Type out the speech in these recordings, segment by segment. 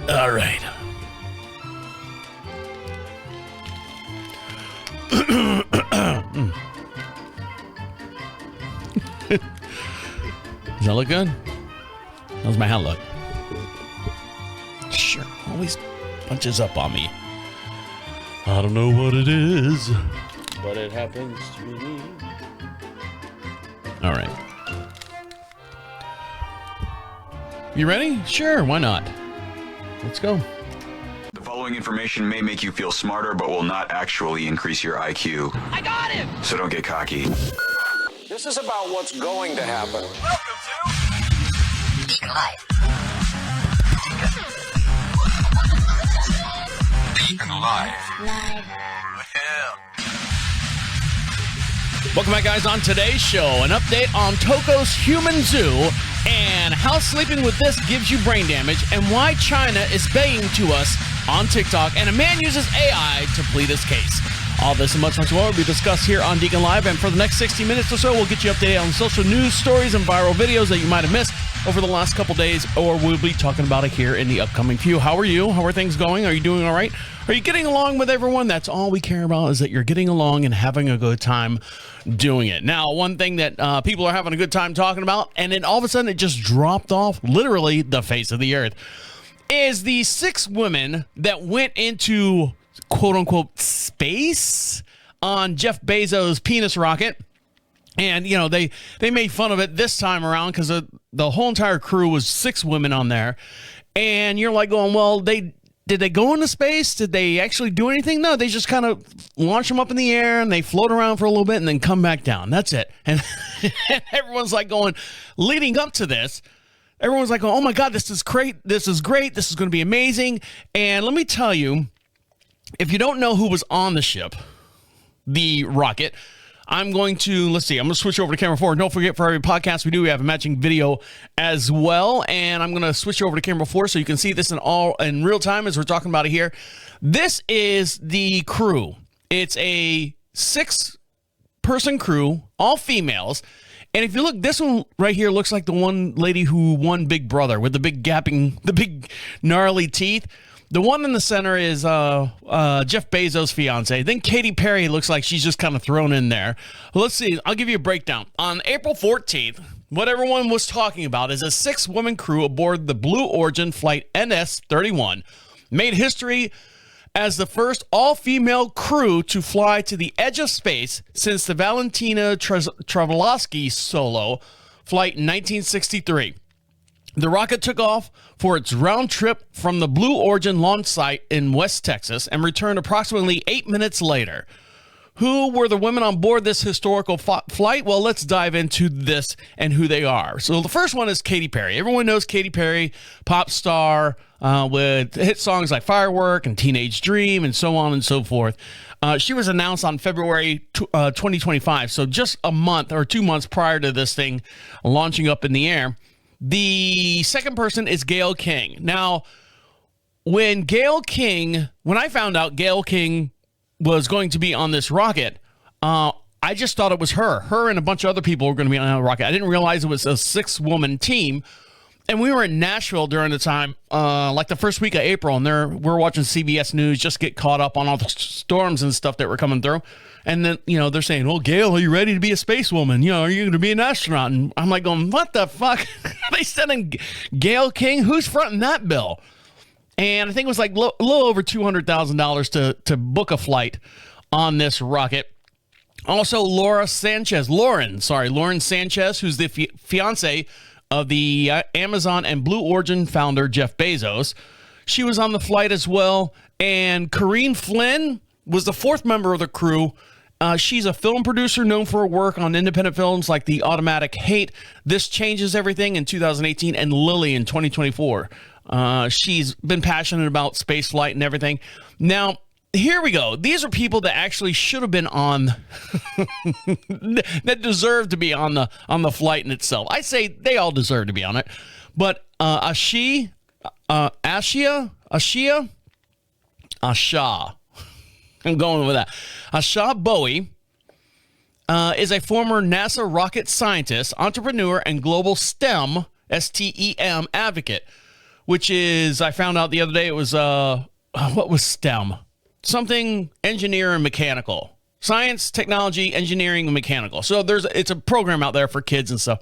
All right. Does that look good? How's my hat look? Sure, always punches up on me. I don't know what it is, but it happens to me. All right. You ready? Sure, why not? Let's go. The following information may make you feel smarter, but will not actually increase your IQ. I got him! So don't get cocky. This is about what's going to happen. Welcome to DeaconLive. DeaconLive. Welcome back, guys. On today's show, an update on Toko's Human Zoo and how sleeping with this gives you brain damage and why China is baying to us on TikTok, and a man uses AI to plead his case. All this and much, much more will be discussed here on DeaconLive, and for the next 60 minutes or so, we'll get you updated on social news, stories, and viral videos that you might have missed over the last couple days, or we'll be talking about it here in the upcoming few. How are you? How are things going? Are you doing all right? Are you getting along with everyone? That's all we care about, is that you're getting along and having a good time doing it. Now, one thing that people are having a good time talking about, and then all of a sudden it just dropped off literally the face of the earth, is the 6 women that went into quote-unquote space on Jeff Bezos' penis rocket. And, you know, they made fun of it this time around because the whole entire crew was 6 women on there. And you're like going, well, did they go into space? Did they actually do anything? No, they just kind of launch them up in the air and they float around for a little bit and then come back down. That's it. And everyone's like going, leading up to this, everyone's like, oh my God, this is great. This is great. This is going to be amazing. And let me tell you, if you don't know who was on the ship, the rocket, I'm going to switch over to camera 4. Don't forget, for every podcast we have a matching video as well. And I'm going to switch over to camera 4 so you can see this in real time as we're talking about it here. This is the crew. It's a 6-person crew, all females. And if you look, this one right here looks like the one lady who won Big Brother with the big gnarly teeth. The one in the center is Jeff Bezos' fiance. Then Katy Perry looks like she's just kind of thrown in there. Let's see. I'll give you a breakdown. On April 14th, what everyone was talking about is a 6-woman crew aboard the Blue Origin flight NS-31 made history as the first all-female crew to fly to the edge of space since the Valentina Travelovsky solo flight in 1963. The rocket took off for its round trip from the Blue Origin launch site in West Texas and returned approximately 8 minutes later. Who were the women on board this historical flight? Well, let's dive into this and who they are. So the first one is Katy Perry. Everyone knows Katy Perry, pop star with hit songs like Firework and Teenage Dream and so on and so forth. She was announced on February 2025, so just a month or 2 months prior to this thing launching up in the air. The second person is Gayle King. Now, when I found out Gayle King was going to be on this rocket, I just thought it was her. Her and a bunch of other people were going to be on the rocket. I didn't realize it was a 6-woman team. And we were in Nashville during the time, like the first week of April, and we're watching CBS News, just get caught up on all the storms and stuff that were coming through. And then, they're saying, well, Gayle, are you ready to be a space woman? Are you going to be an astronaut? And I'm like going, what the fuck? Are they sending Gayle King? Who's fronting that bill? And I think it was like a little over $200,000 to book a flight on this rocket. Also, Lauren Sanchez, who's the fiance of the Amazon and Blue Origin founder, Jeff Bezos. She was on the flight as well. And Corinne Flynn was the 4th member of the crew. She's a film producer known for her work on independent films like The Automatic Hate, This Changes Everything in 2018, and Lily in 2024. She's been passionate about space flight and everything. Now, here we go. These are people that actually should have been on, that deserve to be on the flight in itself. I say they all deserve to be on it. But Asha, I'm going with that. Asha Bowie is a former NASA rocket scientist, entrepreneur, and global STEM advocate. which is, I found out the other day, it was, what was STEM? Something engineer and mechanical. Science, technology, engineering, and mechanical. So it's a program out there for kids and stuff.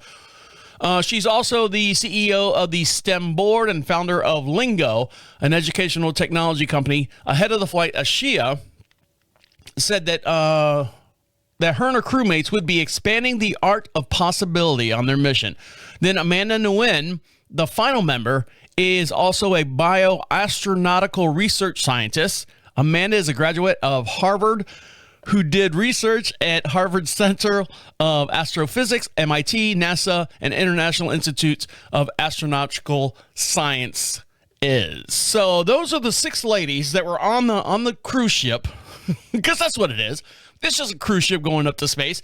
She's also the CEO of the STEM board and founder of Lingo, an educational technology company. Ahead of the flight, Ashia said that her and her crewmates would be expanding the art of possibility on their mission. Then Amanda Nguyen, the final member, is also a bioastronautical research scientist. Amanda is a graduate of Harvard who did research at Harvard Center of Astrophysics, MIT, NASA, and International Institutes of Astronautical Science is. So those are the 6 ladies that were on the cruise ship, because that's what it is. It's just a cruise ship going up to space,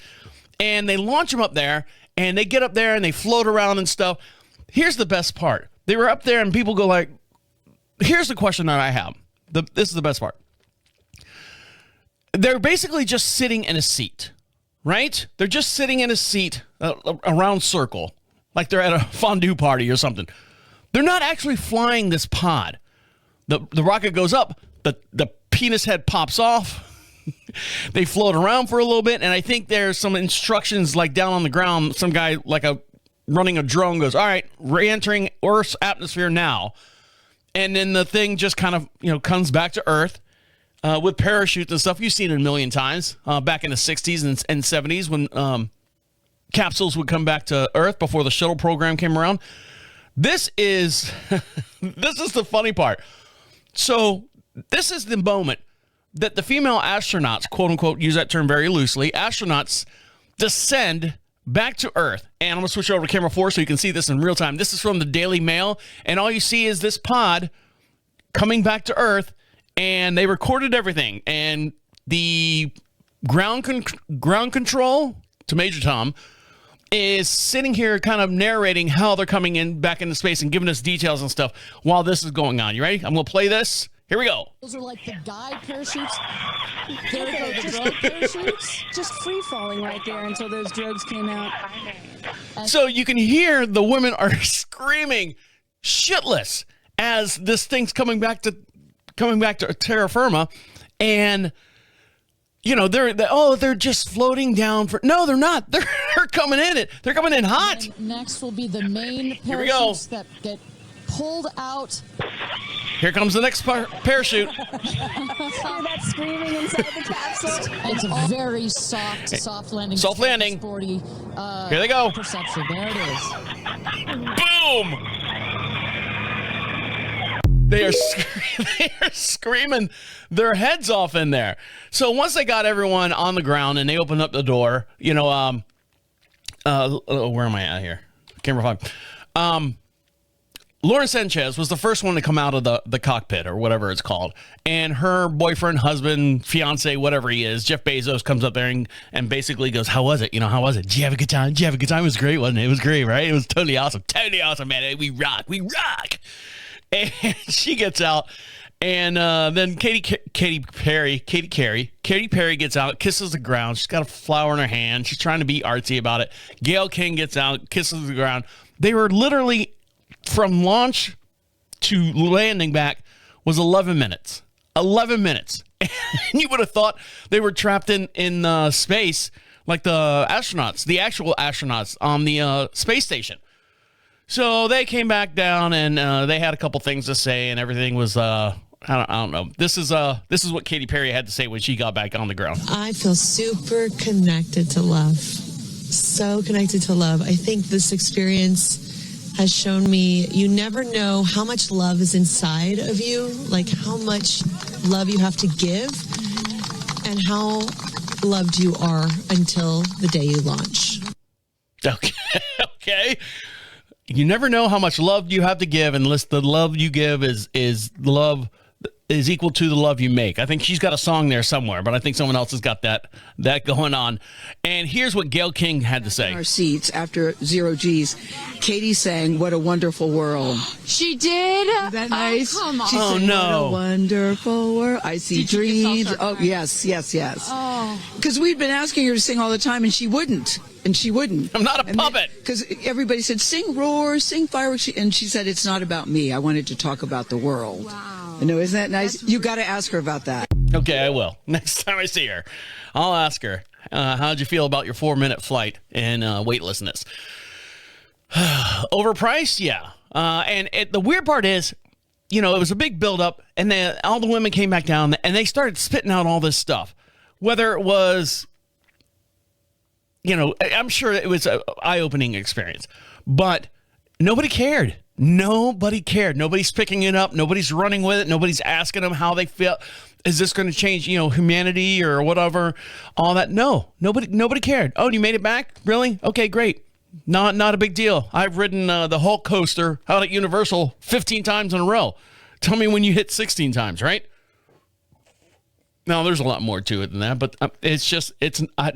and they launch them up there, and they get up there, and they float around and stuff. Here's the best part. They were up there, and people go like, here's the question that I have. This is the best part. They're basically just sitting in a seat, right? They're just sitting in a seat, a round circle, like they're at a fondue party or something. They're not actually flying this pod. The rocket goes up, the penis head pops off. They float around for a little bit, and I think there's some instructions like down on the ground. Some guy running a drone goes, all right, re-entering Earth's atmosphere now. And then the thing just kind of, comes back to Earth. With parachutes and stuff. You've seen it a million times back in the 60s and 70s when capsules would come back to Earth before the shuttle program came around. This is the funny part. So this is the moment that the female astronauts, quote unquote, use that term very loosely, astronauts descend back to Earth. And I'm going to switch over to camera 4 so you can see this in real time. This is from the Daily Mail. And all you see is this pod coming back to Earth. And they recorded everything, and the ground control to Major Tom is sitting here kind of narrating how they're coming back into space and giving us details and stuff while this is going on. You ready? I'm going to play this. Here we go. Those are like the guide parachutes. There we go, the drogue parachutes. Just free-falling right there until those drogues came out. So you can hear the women are screaming shitless as this thing's coming back to terra firma, and they're just floating down for. No, they're not. They're coming in it. They're coming in hot. And next will be the main parachutes that get pulled out. Here comes the next parachute. Hear that screaming inside the capsule? It's a very soft landing. Soft landing. Sporty. Here they go. Perception. There it is. Boom. They are screaming their heads off in there. So once they got everyone on the ground and they opened up the door, where am I at here? Camera 5. Lauren Sanchez was the first one to come out of the cockpit or whatever it's called. And her boyfriend, husband, fiance, whatever he is, Jeff Bezos, comes up there and basically goes, how was it? How was it? Did you have a good time? Did you have a good time? It was great, wasn't it? It was great, right? It was totally awesome. Totally awesome, man. We rock. We rock. And she gets out, and then Katy Perry gets out, kisses the ground. She's got a flower in her hand. She's trying to be artsy about it. Gail King gets out, kisses the ground. They were literally, from launch to landing back, was 11 minutes. 11 minutes. And you would have thought they were trapped in space like the astronauts, the actual astronauts on the space station. So they came back down, and they had a couple things to say, and everything was I don't know. This is what Katy Perry had to say when she got back on the ground. I feel super connected to love. So connected to love. I think this experience has shown me you never know how much love is inside of you, like how much love you have to give, and how loved you are until the day you launch. Okay. You never know how much love you have to give unless the love you give is love is equal to the love you make. I think she's got a song there somewhere, but I think someone else has got that going on. And here's what Gayle King had to say. Our seats after Zero G's. Katie sang "What a Wonderful World." She did. Isn't that nice? Oh, come on. She Oh, sang, no. What a wonderful world. I see Did you just all dreams. start Oh, crying? yes. Oh. Because we'd been asking her to sing all the time, and she wouldn't. I'm not a puppet. Because everybody said, sing roar, sing fireworks. And she said, it's not about me. I wanted to talk about the world. Wow. You know, isn't that nice? You got to ask her about that. Okay, I will. Next time I see her, I'll ask her, how'd you feel about your 4-minute flight in weightlessness? Overpriced? Yeah. And the weird part is, it was a big buildup, and then all the women came back down, and they started spitting out all this stuff. Whether it was, I'm sure it was an eye-opening experience, but nobody cared. Nobody cared. Nobody's picking it up. Nobody's running with it. Nobody's asking them how they feel. Is this going to change, humanity or whatever? All that. No, nobody cared. Oh, you made it back? Really? Okay, great. Not a big deal. I've ridden the Hulk coaster out at Universal 15 times in a row. Tell me when you hit 16 times, right? Now, there's a lot more to it than that, but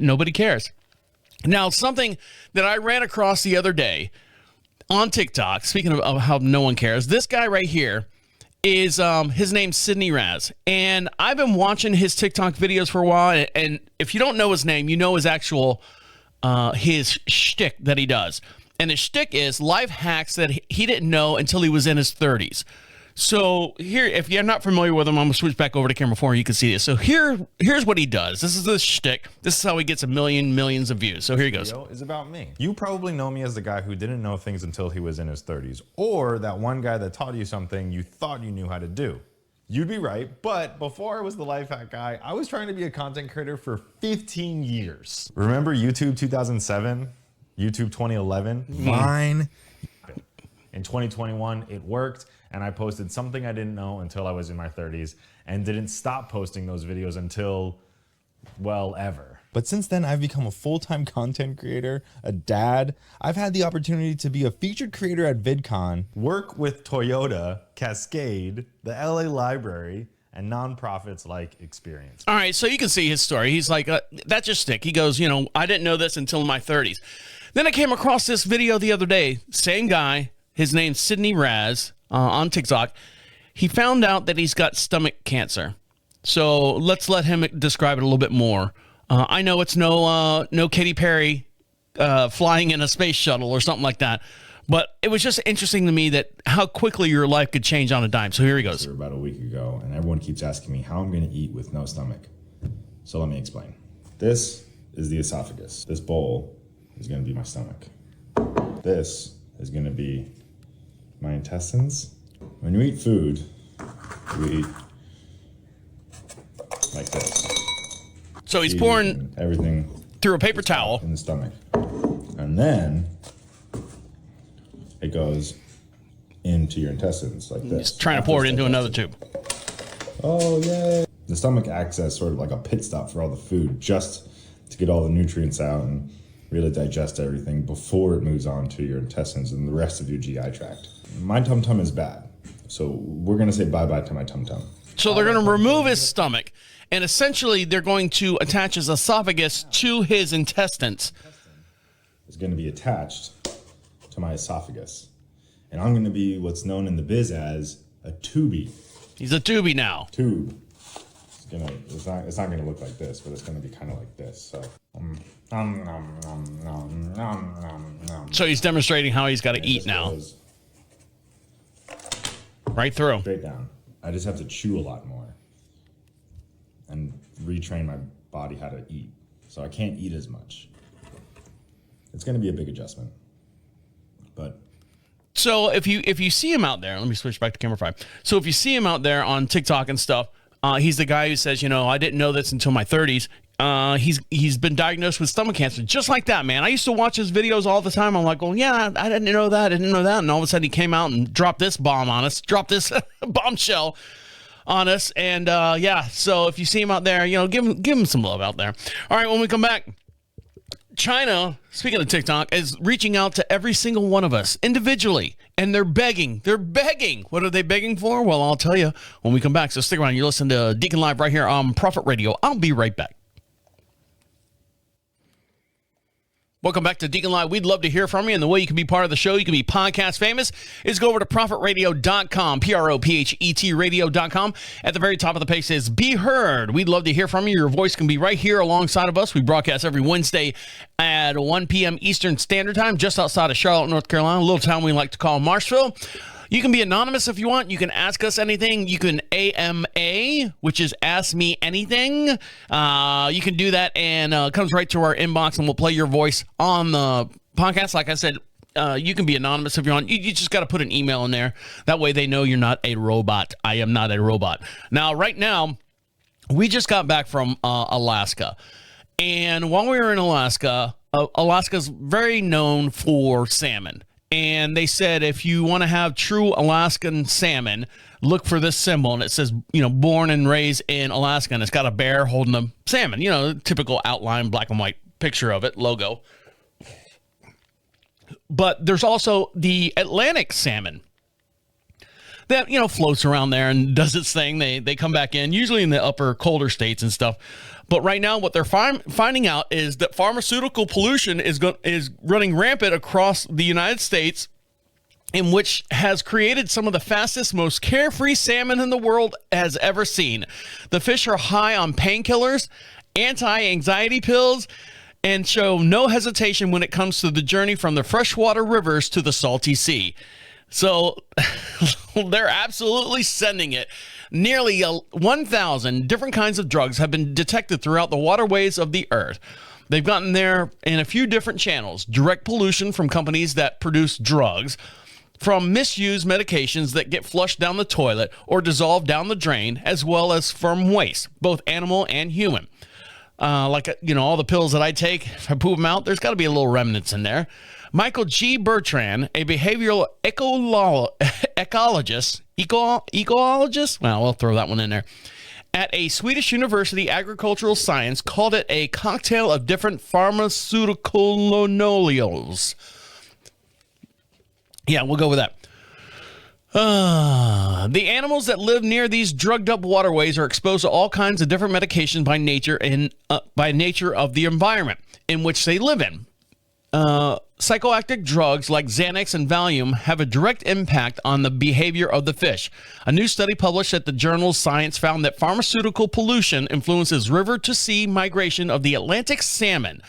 nobody cares. Now, something that I ran across the other day on TikTok, speaking of how no one cares, this guy right here is, his name's Sidney Raz. And I've been watching his TikTok videos for a while. And if you don't know his name, you know his actual, his shtick that he does. And his shtick is life hacks that he didn't know until he was in his 30s. So here, if you're not familiar with him, I'm going to switch back over to camera 4 and you can see this. So here's what he does. This is the shtick. This is how he gets millions of views. So here he goes. Is about me. You probably know me as the guy who didn't know things until he was in his 30s, or that one guy that taught you something you thought you knew how to do. You'd be right, but before I was the life hack guy, I was trying to be a content creator for 15 years. Remember YouTube 2007? YouTube 2011? Mine. In 2021, it worked, and I posted something I didn't know until I was in my 30s, and didn't stop posting those videos until, well, ever. But since then, I've become a full-time content creator, a dad. I've had the opportunity to be a featured creator at VidCon, work with Toyota, Cascade, the LA Library, and nonprofits like Experience. All right, so you can see his story. He's like, that's just stick. He goes, I didn't know this until my 30s. Then I came across this video the other day. Same guy. His name's Sidney Raz on TikTok. He found out that he's got stomach cancer. So let's let him describe it a little bit more. I know it's no Katy Perry flying in a space shuttle or something like that, but it was just interesting to me that how quickly your life could change on a dime. So here he goes. About a week ago, and everyone keeps asking me how I'm going to eat with no stomach. So let me explain. This is the esophagus. This bowl is going to be my stomach. This is going to be my intestines. When you eat food, you eat like this. So he's pouring everything through a paper towel in the stomach, and then it goes into your intestines like this. He's trying to pour it into another tube. Oh yeah. The stomach acts as sort of like a pit stop for all the food, just to get all the nutrients out and really digest everything before it moves on to your intestines and the rest of your GI tract. My tum-tum is bad, so we're gonna say bye-bye to my tum-tum. So they're going to remove his stomach, and essentially they're going to attach his esophagus to his intestines. It's going to be attached to my esophagus, and I'm going to be what's known in the biz as a tubie. He's a tubie now. Tube. It's not going to look like this, but it's going to be kind of like this. So, So he's demonstrating how he's got to eat now. Right through. Straight down. I just have to chew a lot more and retrain my body how to eat. So I can't eat as much. It's going to be a big adjustment. But so if you see him out there, let me switch back to camera 5. So if you see him out there on TikTok and stuff, he's the guy who says, I didn't know this until my 30s. He's been diagnosed with stomach cancer, just like that, man. I used to watch his videos all the time. I'm like, well, yeah, I didn't know that. And all of a sudden he came out and dropped this bomb on us, dropped this bombshell on us. And so if you see him out there, give him some love out there. All right, when we come back, China, speaking of TikTok, is reaching out to every single one of us individually, and they're begging. They're begging. What are they begging for? Well, I'll tell you when we come back. So stick around. You listen to Deacon Live right here on Prophet Radio. I'll be right back. Welcome back to Deacon Live. We'd love to hear from you, and the way you can be part of the show, you can be podcast famous, is go over to prophetradio.com, PROPHET radio.com. At the very top of the page says, Be Heard. We'd love to hear from you. Your voice can be right here alongside of us. We broadcast every Wednesday at 1 p.m. Eastern Standard Time, just outside of Charlotte, North Carolina, a little town we like to call Marshville. You can be anonymous if you want. You can ask us anything. You can AMA, which is Ask Me Anything. You can do that, and it comes right to our inbox, and we'll play your voice on the podcast. Like I said, you can be anonymous if you want. You just got to put an email in there. That way they know you're not a robot. I am not a robot. Now, right now, we just got back from Alaska. And while we were in Alaska, Alaska's very known for salmon. And they said, if you want to have true Alaskan salmon, look for this symbol. And it says, born and raised in Alaska. And it's got a bear holding a salmon, typical outline, black and white picture of it, logo. But there's also the Atlantic salmon that, floats around there and does its thing. They come back in, usually in the upper colder states and stuff. But right now, what they're finding out is that pharmaceutical pollution is running rampant across the United States, in which has created some of the fastest, most carefree salmon in the world has ever seen. The fish are high on painkillers, anti-anxiety pills, and show no hesitation when it comes to the journey from the freshwater rivers to the salty sea. So they're absolutely sending it. Nearly 1,000 different kinds of drugs have been detected throughout the waterways of the earth. They've gotten there in a few different channels. Direct pollution from companies that produce drugs, from misused medications that get flushed down the toilet or dissolved down the drain, as well as from waste, both animal and human. All the pills that I take, if I poop them out, there's got to be a little remnants in there. Michael G. Bertrand, a behavioral ecologist, well, we'll throw that one in there, at a Swedish university agricultural science, called it a cocktail of different pharmaceutical linoleals. Yeah, we'll go with that. The animals that live near these drugged up waterways are exposed to all kinds of different medications by nature of the environment in which they live in. Psychoactive drugs like Xanax and Valium have a direct impact on the behavior of the fish. A new study published at the journal Science found that pharmaceutical pollution influences river-to-sea migration of the Atlantic salmon.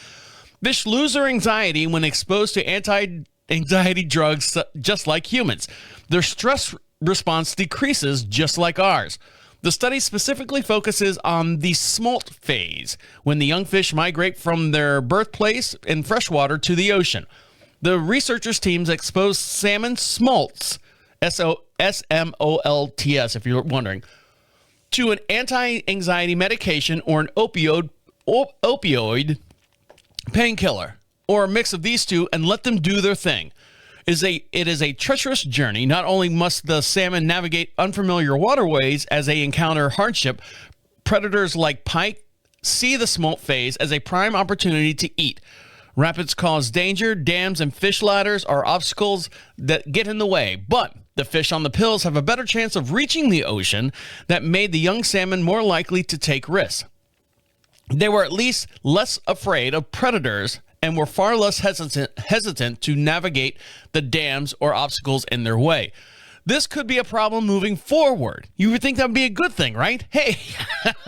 Fish lose their anxiety when exposed to anti-anxiety drugs just like humans. Their stress response decreases just like ours. The study specifically focuses on the smolt phase, when the young fish migrate from their birthplace in freshwater to the ocean. The researchers' teams exposed salmon smolts, SMOLTS, if you're wondering, to an anti-anxiety medication or an opioid painkiller, or a mix of these two, and let them do their thing. It is a treacherous journey. Not only must the salmon navigate unfamiliar waterways as they encounter hardship, predators like pike see the smolt phase as a prime opportunity to eat. Rapids cause danger, dams and fish ladders are obstacles that get in the way, but the fish on the pills have a better chance of reaching the ocean. That made the young salmon more likely to take risks. They were at least less afraid of predators and were far less hesitant to navigate the dams or obstacles in their way. This could be a problem moving forward. You would think that would be a good thing, right? Hey,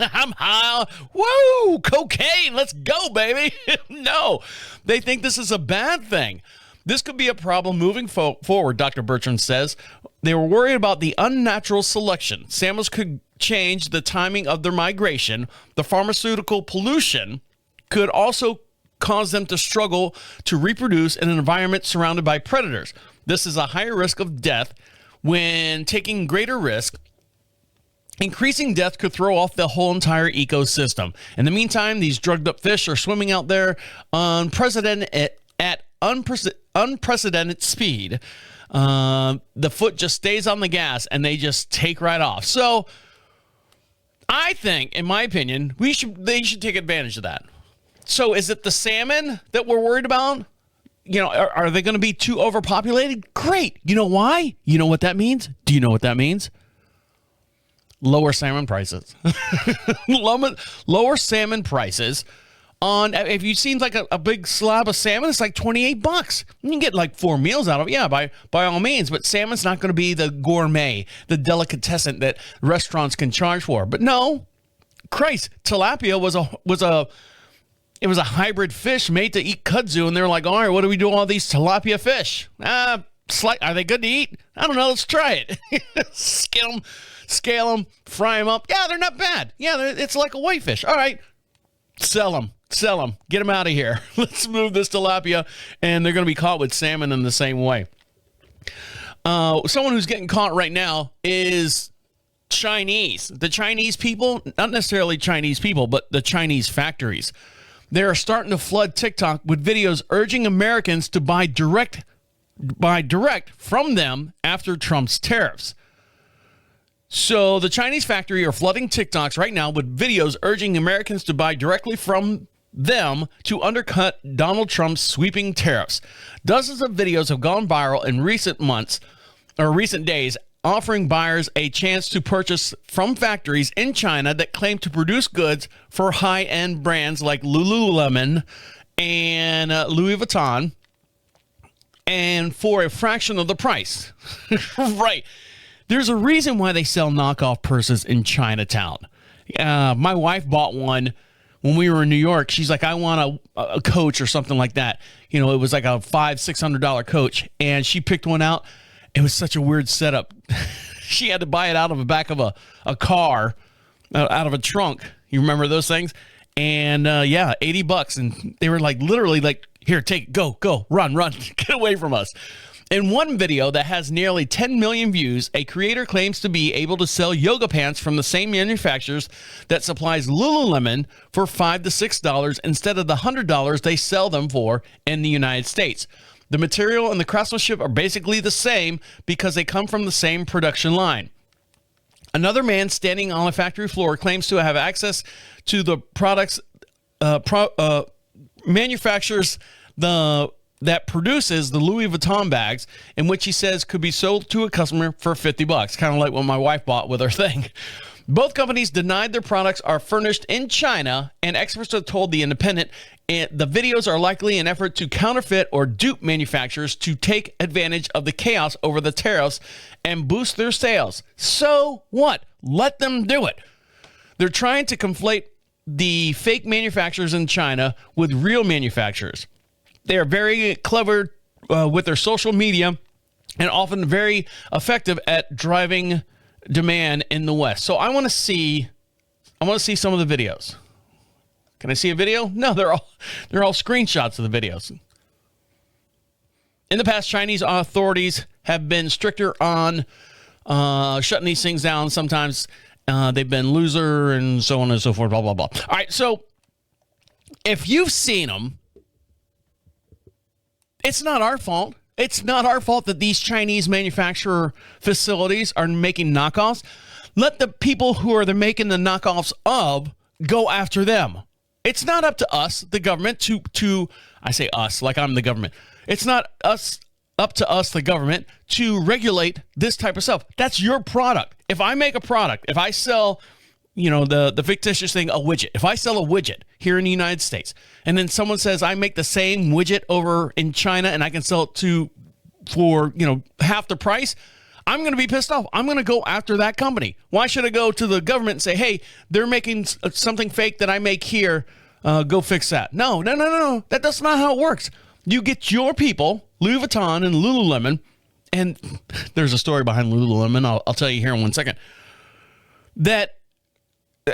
I'm high. Woo, cocaine. Let's go, baby. No, they think this is a bad thing. This could be a problem moving forward, Dr. Bertrand says. They were worried about the unnatural selection. Salmons could change the timing of their migration. The pharmaceutical pollution could also cause them to struggle to reproduce in an environment surrounded by predators. This is a higher risk of death. When taking greater risk, increasing death could throw off the whole entire ecosystem. In the meantime, these drugged up fish are swimming out there at unprecedented speed. The foot just stays on the gas and they just take right off. So I think, in my opinion, they should take advantage of that. So is it the salmon that we're worried about? You know, are they going to be too overpopulated? Great. You know why? You know what that means? Do you know what that means? Lower salmon prices. Lower salmon prices on, if you've seen like a big slab of salmon, it's like $28. You can get like 4 meals out of it. Yeah, by all means. But salmon's not going to be the gourmet, the delicatessen that restaurants can charge for. But no, Christ, tilapia was a hybrid fish made to eat kudzu, and they're like, all right, what do we do with all these tilapia fish? Are they good to eat? I don't know. Let's try it. Scale them, fry them up. Yeah, they're not bad. Yeah, it's like a whitefish. All right, sell them, get them out of here. Let's move this tilapia, and they're going to be caught with salmon in the same way. Someone who's getting caught right now is Chinese. The Chinese people, not necessarily Chinese people, but the Chinese factories. They're starting to flood TikTok with videos urging Americans to buy direct from them after Trump's tariffs. So the Chinese factory are flooding TikToks right now with videos urging Americans to buy directly from them to undercut Donald Trump's sweeping tariffs. Dozens of videos have gone viral in recent months or recent days, offering buyers a chance to purchase from factories in China that claim to produce goods for high-end brands like Lululemon and Louis Vuitton, and for a fraction of the price. Right. There's a reason why they sell knockoff purses in Chinatown. My wife bought one when we were in New York. She's like, I want a Coach or something like that. You know, it was like a $500-$600 Coach, and she picked one out. It was such a weird setup. She had to buy it out of the back of a car, out of a trunk. You remember those things? And yeah, $80. And they were like, literally like, here, take it, go, run, get away from us. In one video that has nearly 10 million views, a creator claims to be able to sell yoga pants from the same manufacturers that supplies Lululemon for $5 to $6 instead of the $100 they sell them for in the United States. The material and the craftsmanship are basically the same because they come from the same production line. Another man standing on a factory floor claims to have access to the products manufacturers that produces the Louis Vuitton bags, in which he says could be sold to a customer for $50, kind of like what my wife bought with her thing. Both companies denied their products are furnished in China, and experts have told The Independent the videos are likely an effort to counterfeit or dupe manufacturers to take advantage of the chaos over the tariffs and boost their sales. So what? Let them do it. They're trying to conflate the fake manufacturers in China with real manufacturers. They are very clever with their social media and often very effective at driving demand in the West. So I want to see some of the videos. Can I see a video? No, they're all screenshots of the videos. In the past, Chinese authorities have been stricter on shutting these things down. Sometimes they've been looser and so on and so forth, blah, blah, blah. All right, so if you've seen them, it's not our fault. It's not our fault that these Chinese manufacturer facilities are making knockoffs. Let the people who are making the knockoffs of go after them. It's not up to us, the government, to I say us like I'm the government. It's not up to us, the government, to regulate this type of stuff. That's your product. If I make a product, if I sell, the fictitious thing, a widget. If I sell a widget here in the United States, and then someone says I make the same widget over in China and I can sell it for half the price, I'm going to be pissed off. I'm going to go after that company. Why should I go to the government and say, hey, they're making something fake that I make here. Go fix that. No. That's not how it works. You get your people, Louis Vuitton and Lululemon, and there's a story behind Lululemon. I'll tell you here in 1 second. That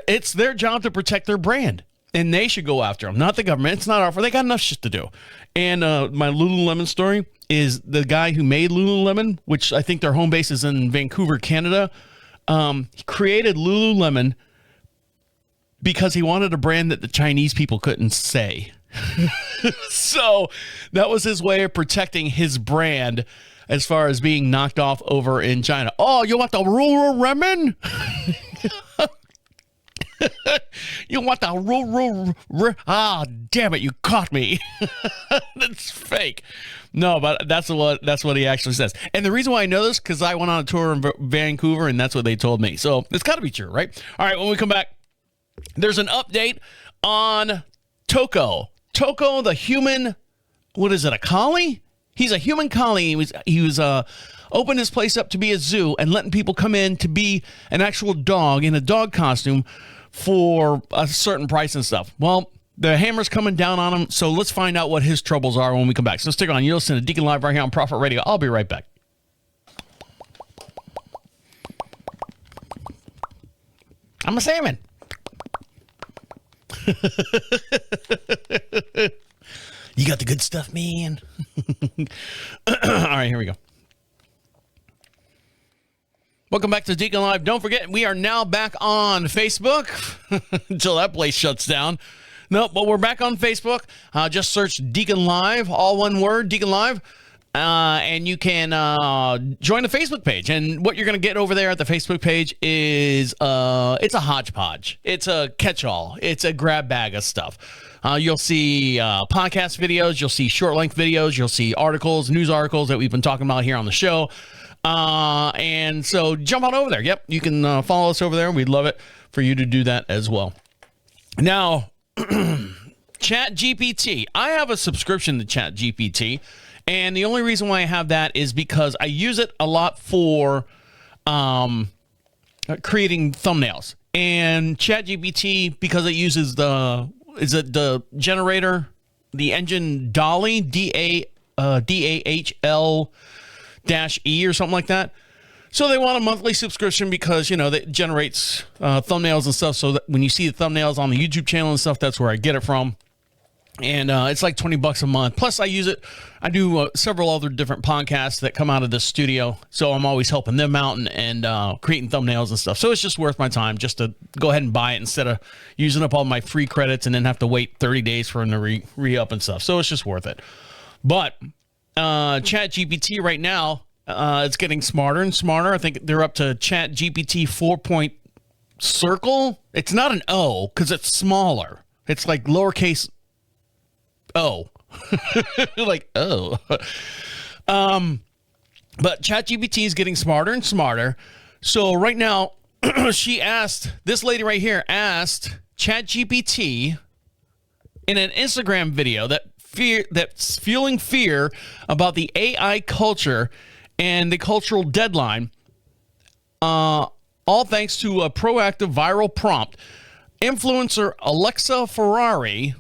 it's their job to protect their brand, and they should go after them, not the government. It's not our fault. They got enough shit to do. And my Lululemon story is the guy who made Lululemon, which I think their home base is in Vancouver, Canada. He created Lululemon because he wanted a brand that the Chinese people couldn't say. So that was his way of protecting his brand as far as being knocked off over in China. Oh, you want the Lululemon? You want the ah, damn it, you caught me. That's fake. No, but that's what he actually says. And the reason why I know this, because I went on a tour in Vancouver, and that's what they told me. So it's got to be true, right? All right, when we come back, there's an update on Toko. Toko, the human, what is it, a collie? He's a human collie. He was opened his place up to be a zoo and letting people come in to be an actual dog in a dog costume for a certain price and stuff. Well, the hammer's coming down on him, so let's find out what his troubles are when we come back. So stick on. You listen to Deacon Live right here on Prophet Radio. I'll be right back. I'm a salmon. You got the good stuff, man. All right, here we go. Welcome back to Deacon Live. Don't forget, we are now back on Facebook until that place shuts down. No, but we're back on Facebook. Just search Deacon Live, all one word, Deacon Live, and you can join the Facebook page. And what you're going to get over there at the Facebook page is it's a hodgepodge. It's a catch-all. It's a grab bag of stuff. You'll see podcast videos. You'll see short-length videos. You'll see articles, news articles that we've been talking about here on the show. And so jump on over there. Yep, you can follow us over there. We'd love it for you to do that as well. Now, ChatGPT. I have a subscription to ChatGPT, and the only reason why I have that is because I use it a lot for creating thumbnails. And ChatGPT, because it uses the generator, the engine DALL-E, DAHL-E or something like that. So they want a monthly subscription because, you know, that generates thumbnails and stuff. So that when you see the thumbnails on the YouTube channel and stuff, that's where I get it from. And it's like $20 a month. Plus, I use it. I do several other different podcasts that come out of the studio. So I'm always helping them out and creating thumbnails and stuff. So it's just worth my time just to go ahead and buy it instead of using up all my free credits and then have to wait 30 days for them to re-up and stuff. So it's just worth it. But ChatGPT right now, it's getting smarter and smarter. I think they're up to ChatGPT 4.0. It's not an O because it's smaller. It's like lowercase O. Like O. But ChatGPT is getting smarter and smarter. So right now, this lady right here asked ChatGPT in an Instagram video that's fueling fear about the AI culture and the cultural deadline, all thanks to a proactive viral prompt. Influencer Alexa Ferrari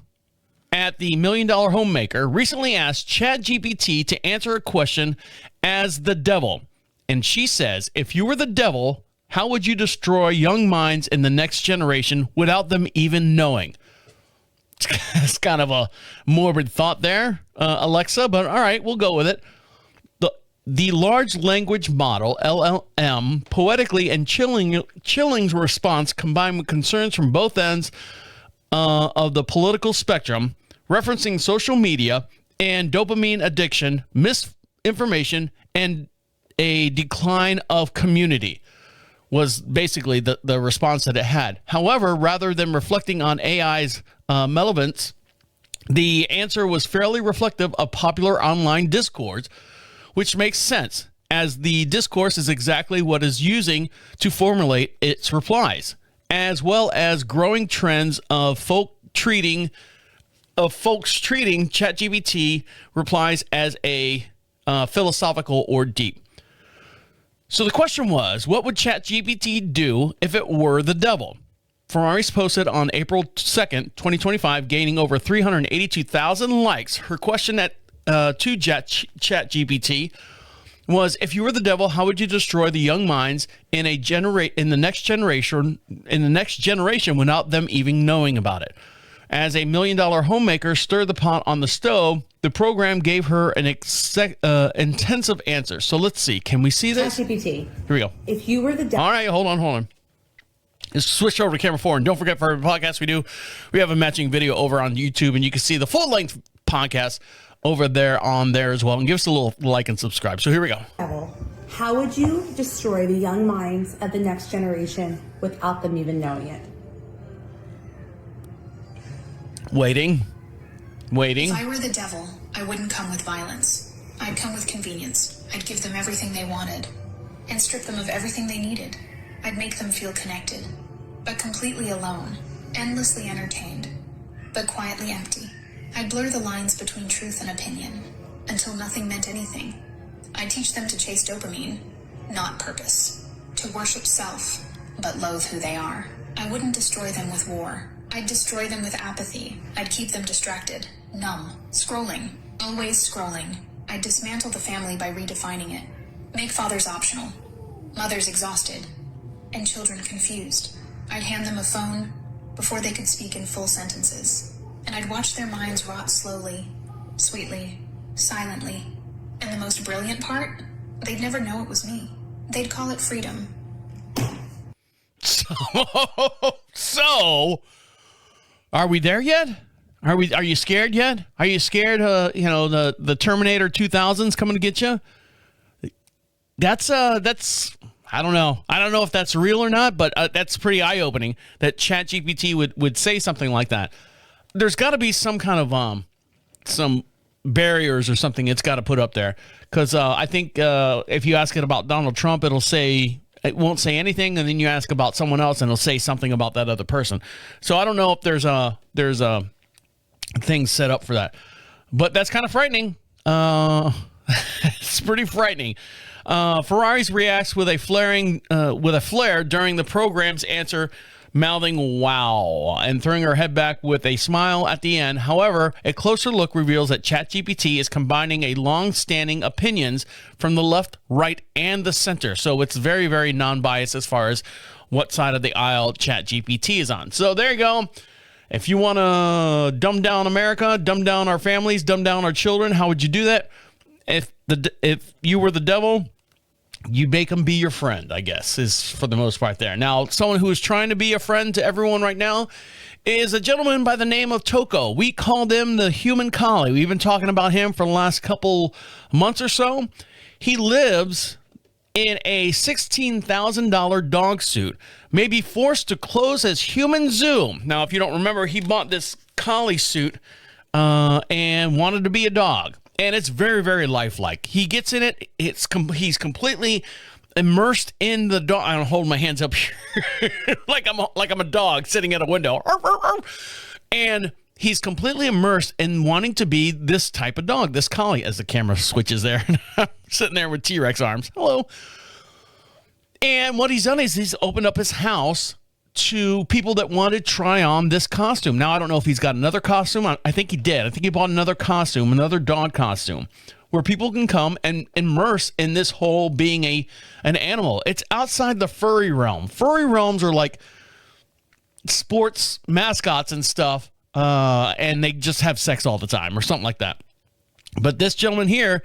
at the $1 Million Homemaker recently asked ChatGPT to answer a question as the devil. And she says, if you were the devil, how would you destroy young minds in the next generation without them even knowing? It's kind of a morbid thought there, Alexa, but all right, we'll go with it. The large language model, LLM, poetically and chilling's response combined with concerns from both ends of the political spectrum, referencing social media and dopamine addiction, misinformation, and a decline of community was basically the response that it had. However, rather than reflecting on AI's malevolence, the answer was fairly reflective of popular online discourse, which makes sense, as the discourse is exactly what is using to formulate its replies, as well as growing trends of folks treating ChatGPT replies as a philosophical or deep. So the question was, what would ChatGPT do if it were the devil? Ferraris posted on April 2nd, 2025, gaining over 382,000 likes. Her question to ChatGPT was, if you were the devil, how would you destroy the young minds in the next generation without them even knowing about it? As a $1 Million Homemaker stirred the pot on the stove, the program gave her an intensive answer. So let's see. Can we see this? ChatGPT. Here we go. If you were the devil. All right, hold on. Let's switch over to camera 4. And don't forget, for every podcast we have a matching video over on YouTube, and you can see the full-length podcast over there on there as well. And give us a little like and subscribe. So here we go. How would you destroy the young minds of the next generation without them even knowing it? Waiting. If I were the devil, I wouldn't come with violence. I'd come with convenience. I'd give them everything they wanted and strip them of everything they needed. I'd make them feel connected, but completely alone, endlessly entertained, but quietly empty. I'd blur the lines between truth and opinion until nothing meant anything. I'd teach them to chase dopamine, not purpose, to worship self, but loathe who they are. I wouldn't destroy them with war. I'd destroy them with apathy. I'd keep them distracted, numb, scrolling, always scrolling. I'd dismantle the family by redefining it. Make fathers optional, mothers exhausted, and children confused. I'd hand them a phone before they could speak in full sentences. And I'd watch their minds rot slowly, sweetly, silently. And the most brilliant part? They'd never know it was me. They'd call it freedom. So, are we there yet? Are you scared yet? Are you scared? The Terminator 2000's coming to get you. That's I don't know. I don't know if that's real or not, but that's pretty eye opening that ChatGPT would say something like that. There's got to be some kind of some barriers or something it's got to put up there, because I think if you ask it about Donald Trump, it won't say anything, and then you ask about someone else, and it'll say something about that other person. So I don't know if there's a thing set up for that, but that's kind of frightening. It's pretty frightening. Ferraris reacts with a flare during the program's answer, mouthing "wow" and throwing her head back with a smile at the end. However, a closer look reveals that ChatGPT is combining a long-standing opinions from the left, right, and the center. So it's very, very non-biased as far as what side of the aisle ChatGPT is on. So there you go. If you want to dumb down America, dumb down our families, dumb down our children, how would you do that? If you were the devil, you make them be your friend, I guess, is for the most part there. Now, someone who is trying to be a friend to everyone right now is a gentleman by the name of Toko. We called him the human collie. We've been talking about him for the last couple months or so. He lives in a $16,000 dog suit, may be forced to close his human zoo. Now, if you don't remember, he bought this collie suit and wanted to be a dog. And it's very, very lifelike. He gets in it. He's completely immersed in the dog. I don't hold my hands up here like I'm a dog sitting at a window. And he's completely immersed in wanting to be this type of dog, this collie, as the camera switches there. I'm sitting there with T-Rex arms. Hello. And what he's done is he's opened up his house to people that want to try on this costume. Now, I don't know if he's got another costume. I think he did. I think he bought another costume, another dog costume, where people can come and immerse in this whole being an animal. It's outside the furry realm. Furry realms are like sports mascots and stuff, and they just have sex all the time or something like that. But this gentleman here,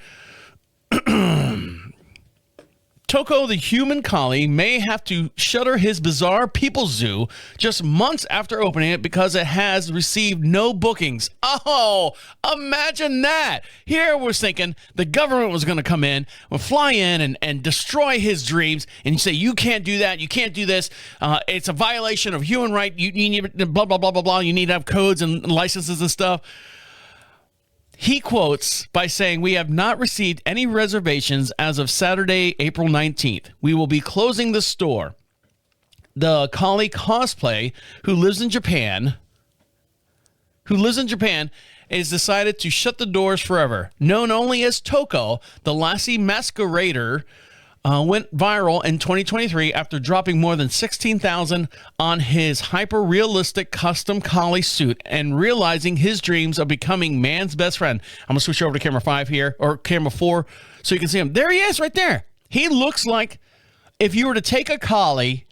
Toko the human collie, may have to shutter his bizarre people zoo just months after opening it because it has received no bookings. Oh, imagine that. Here was thinking the government was going to come in, fly in and destroy his dreams and say, you can't do that, you can't do this, it's a violation of human right, you need blah, blah, blah, blah, blah, you need to have codes and licenses and stuff. He quotes by saying, "We have not received any reservations as of Saturday, April 19th. We will be closing the store." The collie cosplay, who lives in Japan, has decided to shut the doors forever. Known only as Toko, the Lassie masquerader went viral in 2023 after dropping more than $16,000 on his hyper-realistic custom collie suit and realizing his dreams of becoming man's best friend. I'm going to switch over to camera 5 here, or camera 4, so you can see him. There he is right there. He looks like if you were to take a collie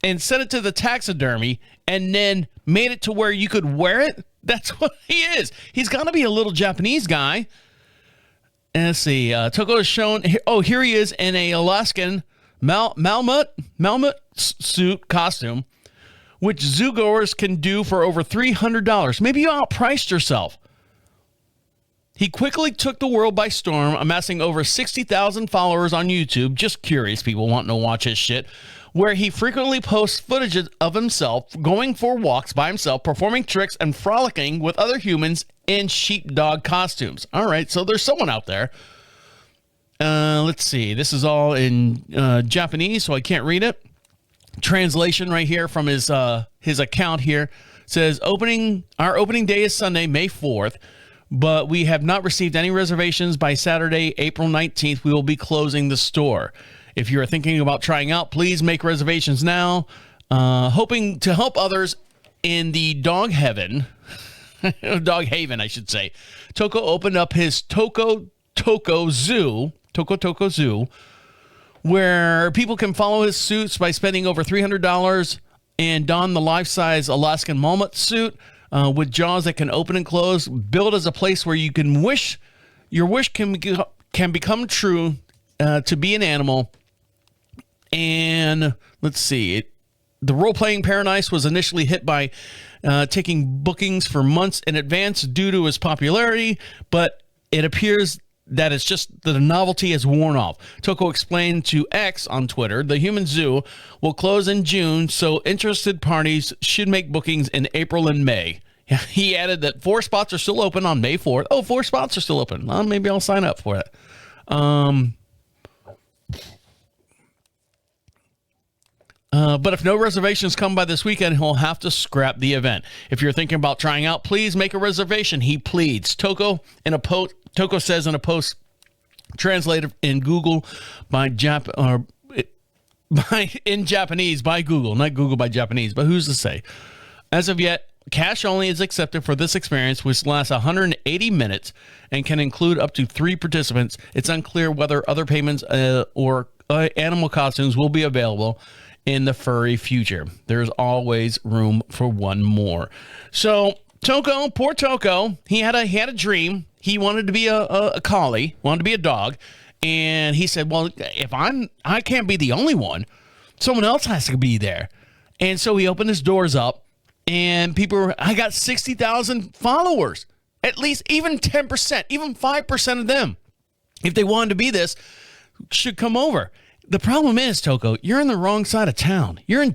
and send it to the taxidermy and then made it to where you could wear it. That's what he is. He's got to be a little Japanese guy. And let's see. Toko is shown. Oh, here he is in a Alaskan Malamute suit costume, which zoogoers can do for over $300. Maybe you outpriced yourself. He quickly took the world by storm, amassing over 60,000 followers on YouTube. Just curious people wanting to watch his shit. where he frequently posts footage of himself going for walks by himself, performing tricks, and frolicking with other humans in sheepdog costumes. All right, so there's someone out there. Let's see. This is all in Japanese, so I can't read it. Translation right here from his account here says, our opening day is Sunday, May 4th, but we have not received any reservations. By Saturday, April 19th, we will be closing the store. If you are thinking about trying out, please make reservations now. Hoping to help others in the dog haven, I should say. Toko opened up his Toko Zoo, where people can follow his suits by spending over $300 and don the life-size Alaskan Mammoth suit with jaws that can open and close, built as a place where you can your wish can become true to be an animal. And let's see, the role-playing paradise was initially hit by taking bookings for months in advance due to its popularity, but it appears that it's just the novelty has worn off. Toko explained to X on Twitter, the Human Zoo will close in June, so interested parties should make bookings in April and May. He added that 4 spots are still open on May 4th. Oh, 4 spots are still open. Maybe I'll sign up for it. But if no reservations come by this weekend, he'll have to scrap the event. If you're thinking about trying out, please make a reservation, he pleads. Toko says in a post translated in Google in Japanese by Google, not Google by Japanese, but who's to say? As of yet, cash only is accepted for this experience, which lasts 180 minutes and can include up to 3 participants. It's unclear whether other payments or animal costumes will be available in the furry future. There's always room for one more. So Toko, poor Toko, he had a dream. He wanted to be a collie, wanted to be a dog, and he said, well, if I can't be the only one, someone else has to be there. And so he opened his doors up, and I got 60,000 followers. At least even 10%, even 5% of them, if they wanted to be this, should come over. The problem is, Toko, you're in the wrong side of town. You're in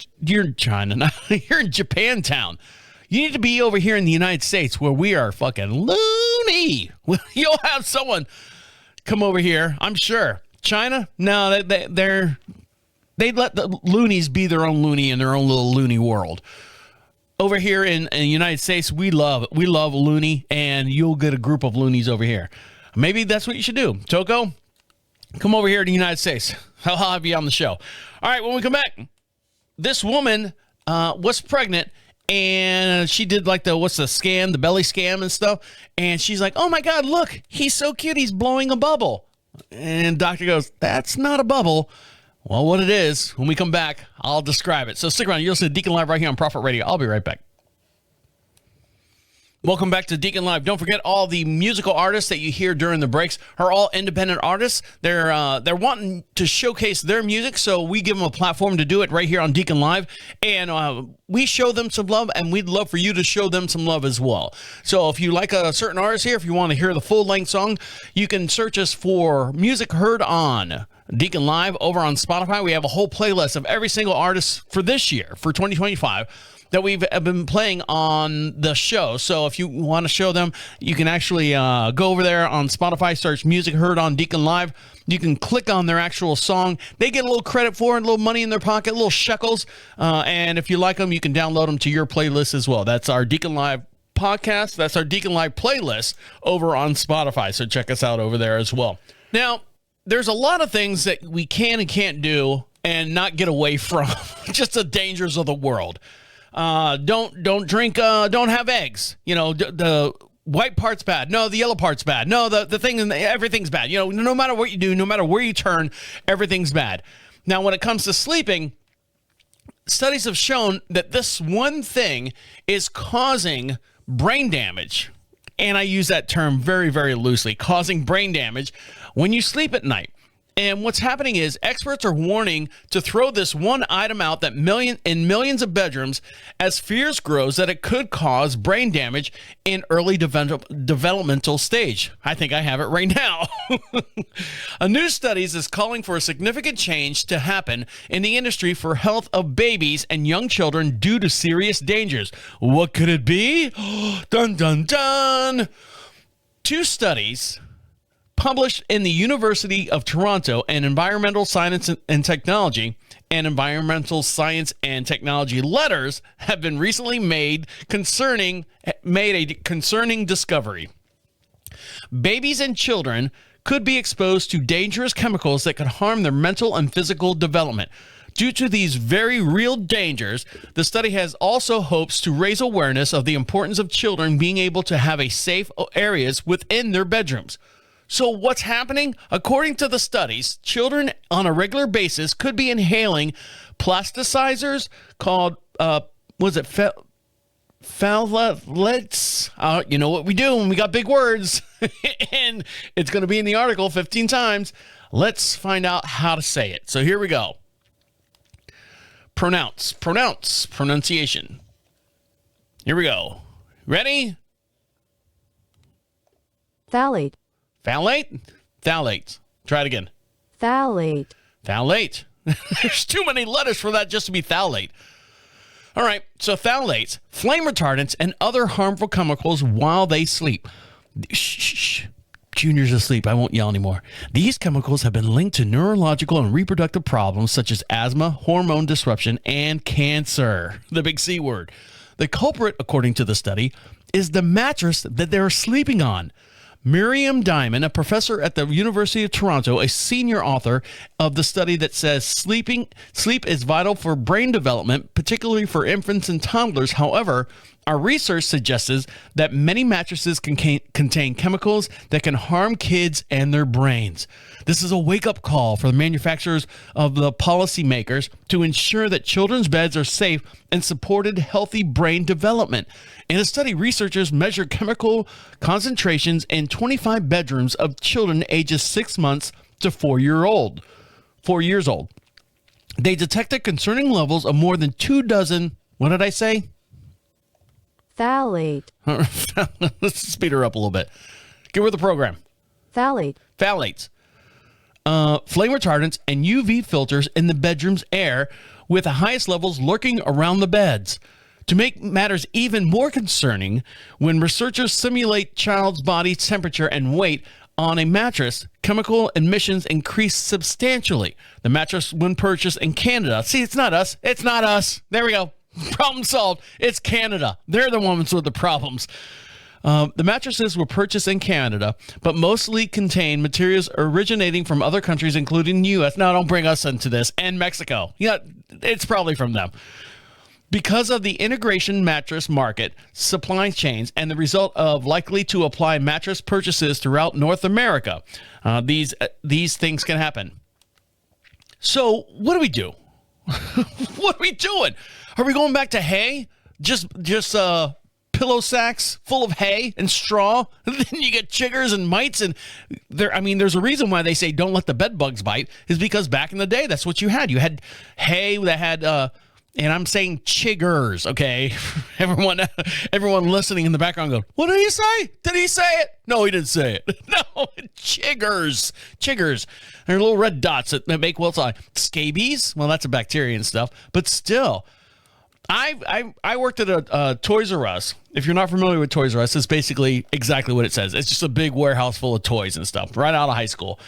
China. You're in Japan town. You need to be over here in the United States where we are fucking loony. You'll have someone come over here, I'm sure. China? No, they let the loonies be their own loony in their own little loony world. Over here in the United States, we love loony, and you'll get a group of loonies over here. Maybe that's what you should do. Toko, come over here to the United States. I'll have you on the show. All right, when we come back, this woman was pregnant, and she did like the belly scan and stuff. And she's like, oh my God, look, he's so cute. He's blowing a bubble. And doctor goes, that's not a bubble. Well, what it is, when we come back, I'll describe it. So stick around. You'll see Deacon Live right here on Prophet Radio. I'll be right back. Welcome back to Deacon Live. Don't forget, all the musical artists that you hear during the breaks are all independent artists. They're wanting to showcase their music, so we give them a platform to do it right here on Deacon Live. And we show them some love, and we'd love for you to show them some love as well. So if you like a certain artist here, if you want to hear the full-length song, you can search us for Music Heard on Deacon Live over on Spotify. We have a whole playlist of every single artist for this year, for 2025. That we've been playing on the show. So if you want to show them, you can actually go over there on Spotify, search Music Heard on Deacon Live. You can click on their actual song. They get a little credit for it, a little money in their pocket, a little shekels. And if you like them, you can download them to your playlist as well. That's our Deacon Live podcast. That's our Deacon Live playlist over on Spotify. So check us out over there as well. Now, there's a lot of things that we can and can't do and not get away from. Just the dangers of the world. Don't drink, don't have eggs. You know, the white part's bad. No, the yellow part's bad. No, the thing, everything's bad. You know, no matter what you do, no matter where you turn, everything's bad. Now, when it comes to sleeping, studies have shown that this one thing is causing brain damage. And I use that term very, very loosely, causing brain damage when you sleep at night. And what's happening is experts are warning to throw this one item out that in millions of bedrooms as fears grows that it could cause brain damage in early developmental stage. I think I have it right now. A new study is calling for a significant change to happen in the industry for health of babies and young children due to serious dangers. What could it be? Dun, dun, dun. 2 studies published in the University of Toronto and Environmental Science and Technology and Environmental Science and Technology letters have been recently made a concerning discovery. Babies and children could be exposed to dangerous chemicals that could harm their mental and physical development. Due to these very real dangers, the study has also hopes to raise awareness of the importance of children being able to have a safe areas within their bedrooms. So what's happening? According to the studies, children on a regular basis could be inhaling plasticizers called, phthalates? You know what we do when we got big words. And it's going to be in the article 15 times. Let's find out how to say it. So here we go. Pronunciation. Here we go. Ready? Phthalate. Phthalate? Phthalates. Try it again. Phthalate. Phthalate. There's too many letters for that just to be phthalate. All right, so phthalates, flame retardants, and other harmful chemicals while they sleep. Shh. Junior's asleep. I won't yell anymore. These chemicals have been linked to neurological and reproductive problems such as asthma, hormone disruption, and cancer. The big C word. The culprit, according to the study, is the mattress that they're sleeping on. Miriam Diamond, a professor at the University of Toronto, a senior author of the study that says sleep is vital for brain development, particularly for infants and toddlers. However, our research suggests that many mattresses contain chemicals that can harm kids and their brains. This is a wake-up call for the manufacturers of the policymakers to ensure that children's beds are safe and supported healthy brain development. In a study, researchers measured chemical concentrations in 25 bedrooms of children ages 6 months to 4 years old. They detected concerning levels of more than 2 dozen, what did I say? Phthalate. Let's speed her up a little bit. Get with the program. Phthalate. Phthalates. Flame retardants and UV filters in the bedroom's air, with the highest levels lurking around the beds. To make matters even more concerning, when researchers simulate child's body temperature and weight on a mattress, chemical emissions increase substantially. The mattress, when purchased in Canada, see, it's not us. There we go. Problem solved. It's Canada. They're the ones with the problems. The mattresses were purchased in Canada, but mostly contain materials originating from other countries, including the U.S. Now, don't bring us into this. And Mexico. Yeah, it's probably from them. Because of the integration mattress market, supply chains, and the result of likely to apply mattress purchases throughout North America, these things can happen. So what do we do? What are we doing? Are we going back to hay? Just pillow sacks full of hay and straw? And then you get chiggers and mites. And there's a reason why they say don't let the bed bugs bite, is because back in the day, that's what you had. You had hay that had, and I'm saying chiggers, okay? Everyone listening in the background go, what did he say? Did he say it? No, he didn't say it. No, chiggers. They're little red dots that make scabies. Well, that's a bacteria and stuff. But still, I worked at a Toys R Us. If you're not familiar with Toys R Us, it's basically exactly what it says. It's just a big warehouse full of toys and stuff right out of high school.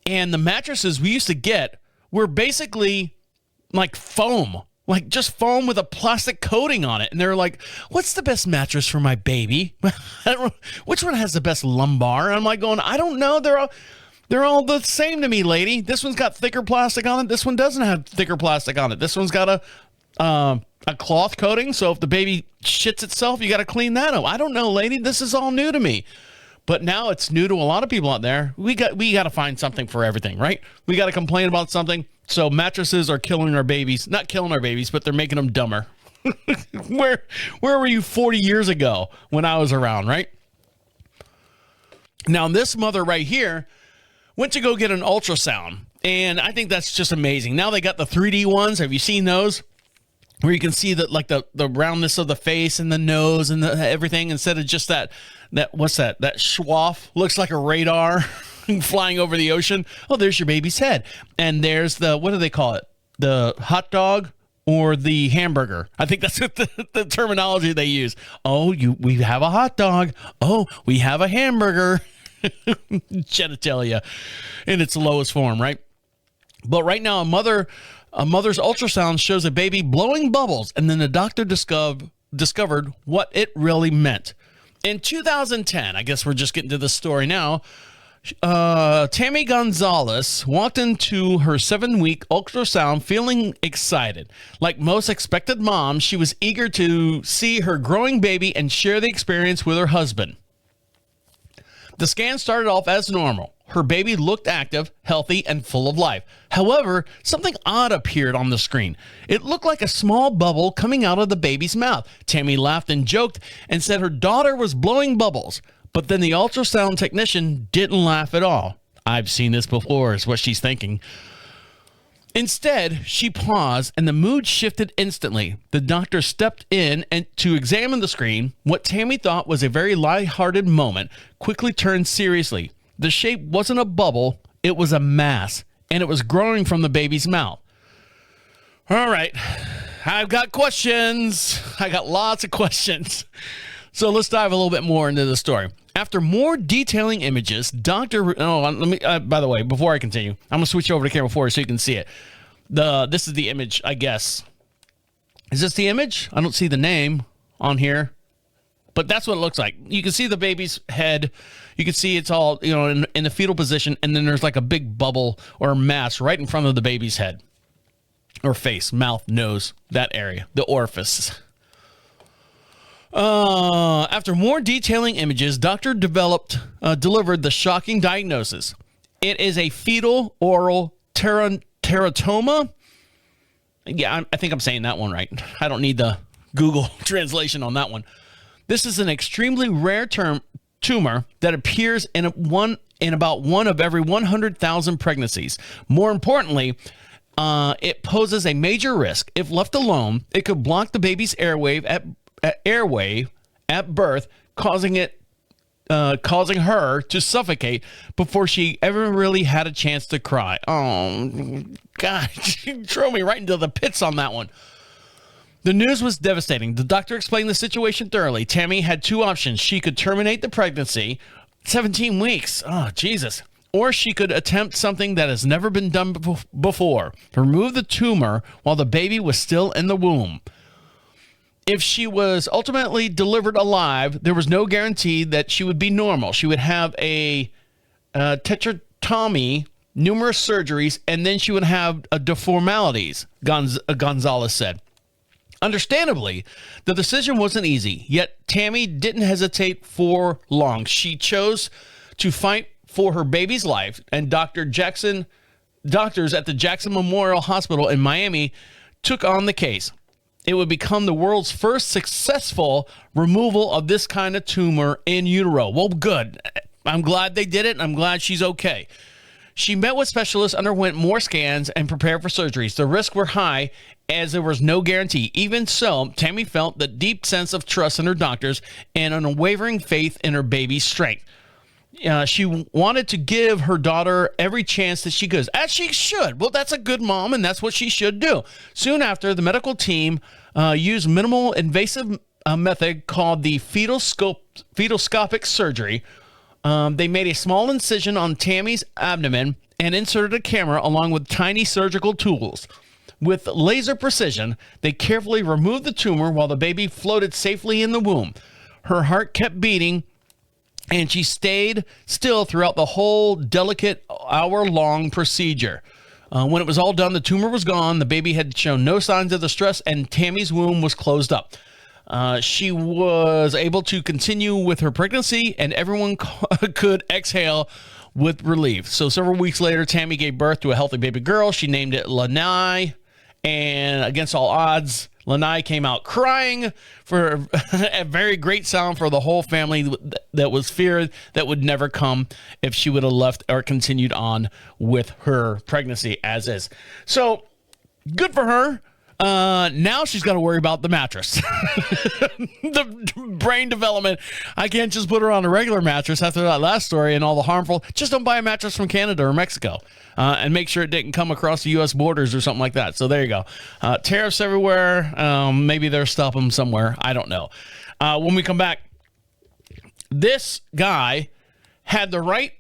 And the mattresses we used to get were basically like foam. Like just foam with a plastic coating on it. And they're like, what's the best mattress for my baby? Which one has the best lumbar? And I'm like going, I don't know. They're all the same to me, lady. This one's got thicker plastic on it. This one doesn't have thicker plastic on it. This one's got a cloth coating. So if the baby shits itself, you got to clean that up. I don't know, lady. This is all new to me. But now it's new to a lot of people out there. We got to find something for everything, right? We got to complain about something. So mattresses are killing our babies. Not killing our babies, but they're making them dumber. Where were you 40 years ago when I was around, right? Now, this mother right here went to go get an ultrasound And I think that's just amazing. Now they got the 3D ones. Have you seen those? Where you can see that, like the roundness of the face and the nose and everything, instead of just that what's that schwaff, looks like a radar flying over the ocean. Oh, there's your baby's head. And there's what do they call it? The hot dog or the hamburger. I think that's what the terminology they use. Oh, we have a hot dog. Oh, we have a hamburger. Genitalia in its lowest form, right? But right now, a mother's ultrasound shows a baby blowing bubbles, and then the doctor discovered what it really meant. In 2010, I guess we're just getting to the story now, Tammy Gonzalez walked into her 7-week ultrasound feeling excited. Like most expected moms, she was eager to see her growing baby and share the experience with her husband. The scan started off as normal. Her baby looked active, healthy, and full of life. However, something odd appeared on the screen. It looked like a small bubble coming out of the baby's mouth. Tammy laughed and joked and said her daughter was blowing bubbles. But then the ultrasound technician didn't laugh at all. I've seen this before, is what she's thinking. Instead, she paused and the mood shifted instantly. The doctor stepped in and to examine the screen. What Tammy thought was a very lighthearted moment quickly turned seriously. The shape wasn't a bubble, it was a mass, and it was growing from the baby's mouth. All right, I've got questions. I got lots of questions. So let's dive a little bit more into the story. After more detailing images, by the way, before I continue, I'm going to switch over to camera 4 so you can see it. This is the image, I guess. Is this the image? I don't see the name on here, but that's what it looks like. You can see the baby's head. You can see it's all, in the fetal position, and then there's like a big bubble or mass right in front of the baby's head or face, mouth, nose, that area, the orifice. After more detailing images, doctor delivered the shocking diagnosis. It is a fetal oral teratoma. Yeah, I think I'm saying that one right. I don't need the Google translation on that one. This is an extremely rare tumor that appears in about one of every 100,000 pregnancies. More importantly, it poses a major risk. If left alone, it could block the baby's airway at birth, causing her to suffocate before she ever really had a chance to cry. Oh, God, you throw me right into the pits on that one. The news was devastating. The doctor explained the situation thoroughly. Tammy had two options. She could terminate the pregnancy, 17 weeks. Oh, Jesus. Or she could attempt something that has never been done before, remove the tumor while the baby was still in the womb. If she was ultimately delivered alive, there was no guarantee that she would be normal. She would have a tetrachotomy, numerous surgeries, and then she would have deformalities, Gonzalez said. Understandably, the decision wasn't easy, yet Tammy didn't hesitate for long. She chose to fight for her baby's life, and doctors at the Jackson Memorial Hospital in Miami took on the case. It would become the world's first successful removal of this kind of tumor in utero. Well, good. I'm glad they did it. I'm glad she's okay. She met with specialists, underwent more scans, and prepared for surgeries. The risks were high as there was no guarantee. Even so, Tammy felt the deep sense of trust in her doctors and an unwavering faith in her baby's strength. She wanted to give her daughter every chance that she could, as she should. Well, that's a good mom, and that's what she should do. Soon after, the medical team used minimal invasive method called the fetoscopic surgery. They made a small incision on Tammy's abdomen and inserted a camera along with tiny surgical tools. With laser precision, they carefully removed the tumor while the baby floated safely in the womb. Her heart kept beating, and she stayed still throughout the whole delicate hour-long procedure. When it was all done, the tumor was gone. The baby had shown no signs of distress, and Tammy's womb was closed up. She was able to continue with her pregnancy, and everyone could exhale with relief. So several weeks later, Tammy gave birth to a healthy baby girl. She named it Looney, and against all odds, Looney came out crying for a very great sound for the whole family that was feared that would never come if she would have left or continued on with her pregnancy as is. So good for her. Now she's got to worry about the mattress, the brain development. I can't just put her on a regular mattress after that last story and all the harmful. Just don't buy a mattress from Canada or Mexico, and make sure it didn't come across the U.S. borders or something like that. So there you go. Tariffs everywhere. Maybe they're stopping them somewhere. I don't know. When we come back, this guy had the right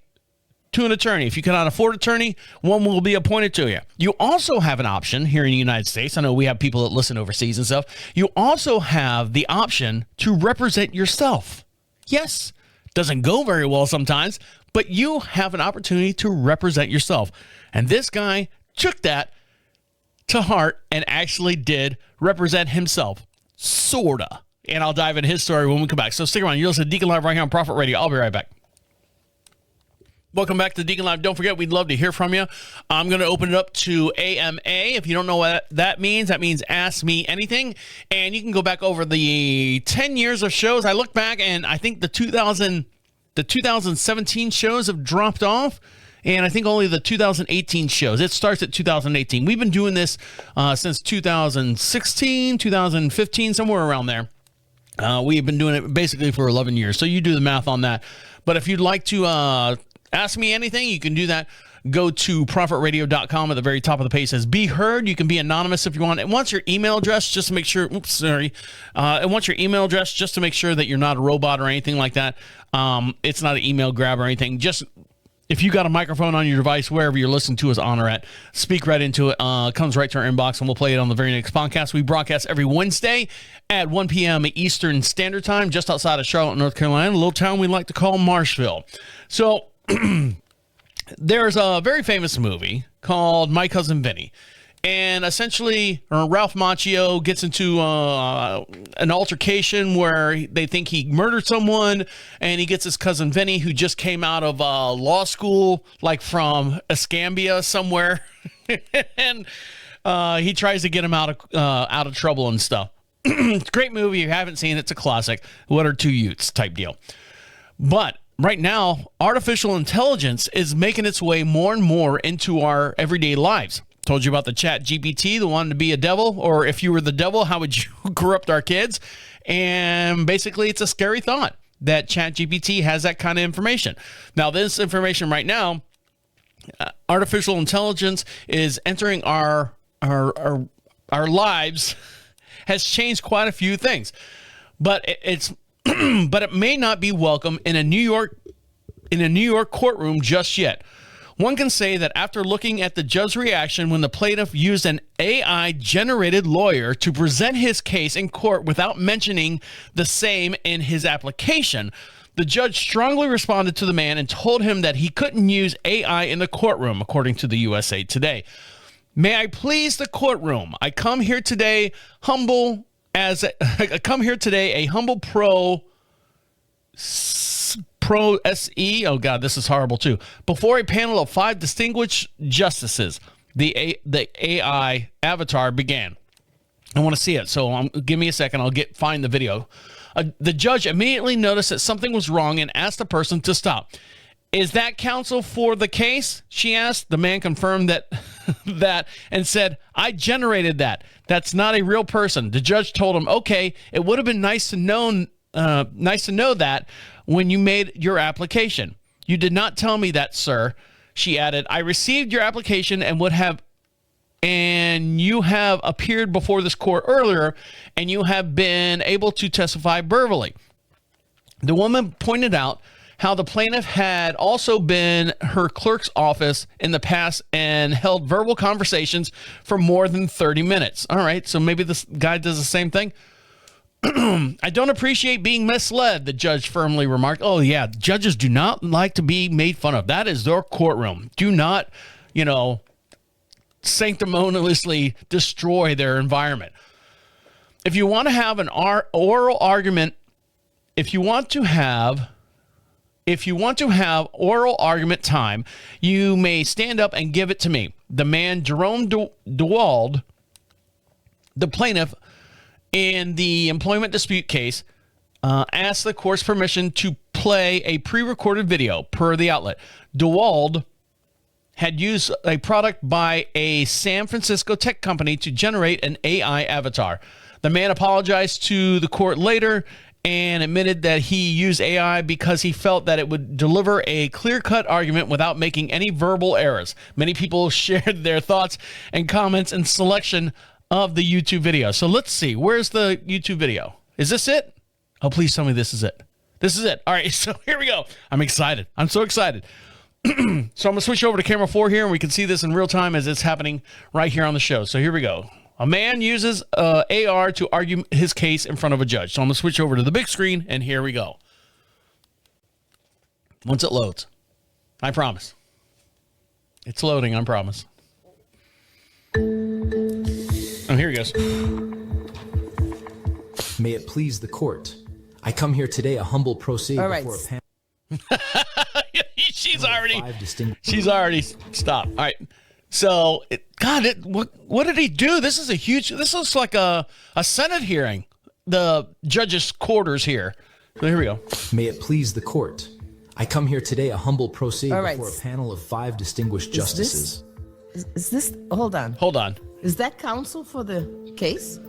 to an attorney. If you cannot afford an attorney, one will be appointed to you. You also have an option here in the United States. I know we have people that listen overseas and stuff. You also have the option to represent yourself. Yes, doesn't go very well sometimes, but you have an opportunity to represent yourself. And this guy took that to heart and actually did represent himself. Sorta. And I'll dive into his story when we come back. So stick around. You're listening to Deacon Live right here on Prophet Radio. I'll be right back. Welcome back to Deacon Live. Don't forget, we'd love to hear from you. I'm going to open it up to AMA. If you don't know what that means Ask Me Anything. And you can go back over the 10 years of shows. I look back, and I think the 2017 shows have dropped off. And I think only the 2018 shows. It starts at 2018. We've been doing this since 2016, 2015, somewhere around there. We've been doing it basically for 11 years. So you do the math on that. But if you'd like to ask me anything, you can do that. Go to prophetradio.com. At the very top of the page says Be Heard. You can be anonymous if you want. And once your email address, just to make sure, and once your email address, just to make sure that you're not a robot or anything like that. It's not an email grab or anything. Just if you got a microphone on your device, wherever you're listening to us on or at, speak right into it. Comes right to our inbox, and we'll play it on the very next podcast. We broadcast every Wednesday at 1 p.m. Eastern Standard Time, just outside of Charlotte, North Carolina, a little town we like to call Marshville. So there's a very famous movie called My Cousin Vinny. And essentially, Ralph Macchio gets into an altercation where they think he murdered someone, and he gets his cousin Vinny, who just came out of law school, like from Escambia somewhere, and he tries to get him out of trouble and stuff. It's a great movie. If you haven't seen it, it's a classic. What are two Utes type deal. But right now, artificial intelligence is making its way more and more into our everyday lives. Told you about the Chat GPT, the one to be a devil, or if you were the devil, how would you corrupt our kids? And basically, it's a scary thought that Chat GPT has that kind of information. Now, this information right now, artificial intelligence is entering our lives, has changed quite a few things, but it's but it may not be welcome in a New York courtroom just yet. One can say that after looking at the judge's reaction when the plaintiff used an AI-generated lawyer to present his case in court without mentioning the same in his application, the judge strongly responded to the man and told him that he couldn't use AI in the courtroom, according to the USA Today. May I please the courtroom? I come here today a humble pro SE. Oh God, this is horrible too. Before a panel of 5 distinguished justices, the AI avatar began. I want to see it, so give me a second. I'll find the video. The judge immediately noticed that something was wrong and asked the person to stop. Is that counsel for the case? She asked. The man confirmed that and said, I generated that. That's not a real person. The judge told him, okay, it would have been nice to know that when you made your application. You did not tell me that, sir. She added, I received your application and you have appeared before this court earlier, and you have been able to testify verbally. The woman pointed out how the plaintiff had also been her clerk's office in the past and held verbal conversations for more than 30 minutes. All right, so maybe this guy does the same thing. I don't appreciate being misled, the judge firmly remarked. Oh, yeah, judges do not like to be made fun of. That is their courtroom. Do not, sanctimoniously destroy their environment. If you want to have an oral argument, if you want to have oral argument time, you may stand up and give it to me. The man, Jerome DeWald, the plaintiff, in the employment dispute case, asked the court's permission to play a pre-recorded video per the outlet. DeWald had used a product by a San Francisco tech company to generate an AI avatar. The man apologized to the court later and admitted that he used AI because he felt that it would deliver a clear-cut argument without making any verbal errors. Many people shared their thoughts and comments and selection of the YouTube video. So let's see. Where's the YouTube video? Is this it? Oh, please tell me this is it. This is it. All right, so here we go. I'm excited. I'm so excited. So I'm going to switch over to camera 4 here, and we can see this in real time as it's happening right here on the show. So here we go. A man uses AR to argue his case in front of a judge. So I'm going to switch over to the big screen, and here we go. Once it loads. I promise. It's loading, I promise. Oh, here he goes. May it please the court. I come here today a humble pro se before a panel. She's already stopped. All right. So, what did he do? This looks like a Senate hearing. The judge's quarters here. So here we go. May it please the court. I come here today a humble pro se before a panel of 5 distinguished justices. Is this, hold on. Hold on. Is that counsel for the case?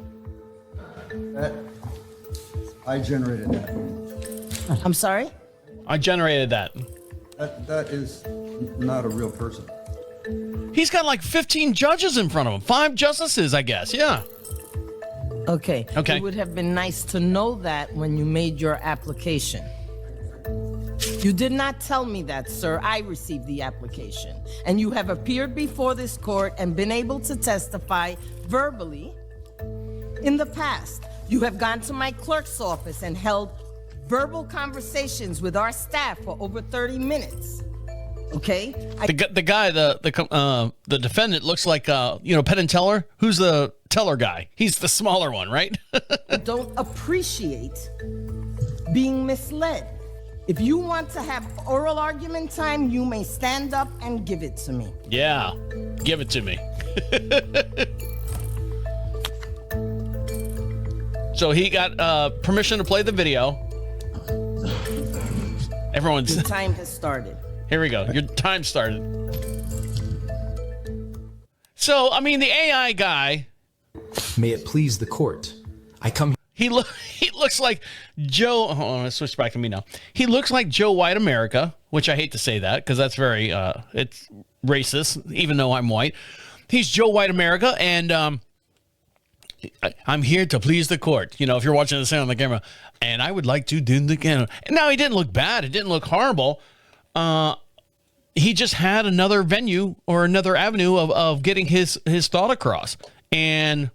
I generated that. I'm sorry? I generated that. That is not a real person. He's got like 15 judges in front of him. 5 justices, I guess. Yeah. Okay. Okay. It would have been nice to know that when you made your application. You did not tell me that, sir. I received the application. And you have appeared before this court and been able to testify verbally in the past. You have gone to my clerk's office and held verbal conversations with our staff for over 30 minutes. Okay? The guy, the defendant looks like, Penn and Teller. Who's the Teller guy? He's the smaller one, right? I don't appreciate being misled. If you want to have oral argument time, you may stand up and give it to me. Yeah, give it to me. So he got permission to play the video. Everyone's... Your time has started. Here we go. Your time started. So, I mean, the AI guy... May it please the court. I come... He looks like Joe... Hold on, let's switch back to me now. He looks like Joe White America, which I hate to say that because that's very... it's racist, even though I'm white. He's Joe White America, and I'm here to please the court. You know, if you're watching this on the camera. And I would like to do the camera. Now, he didn't look bad. It didn't look horrible. He just had another venue or another avenue of getting his thought across. And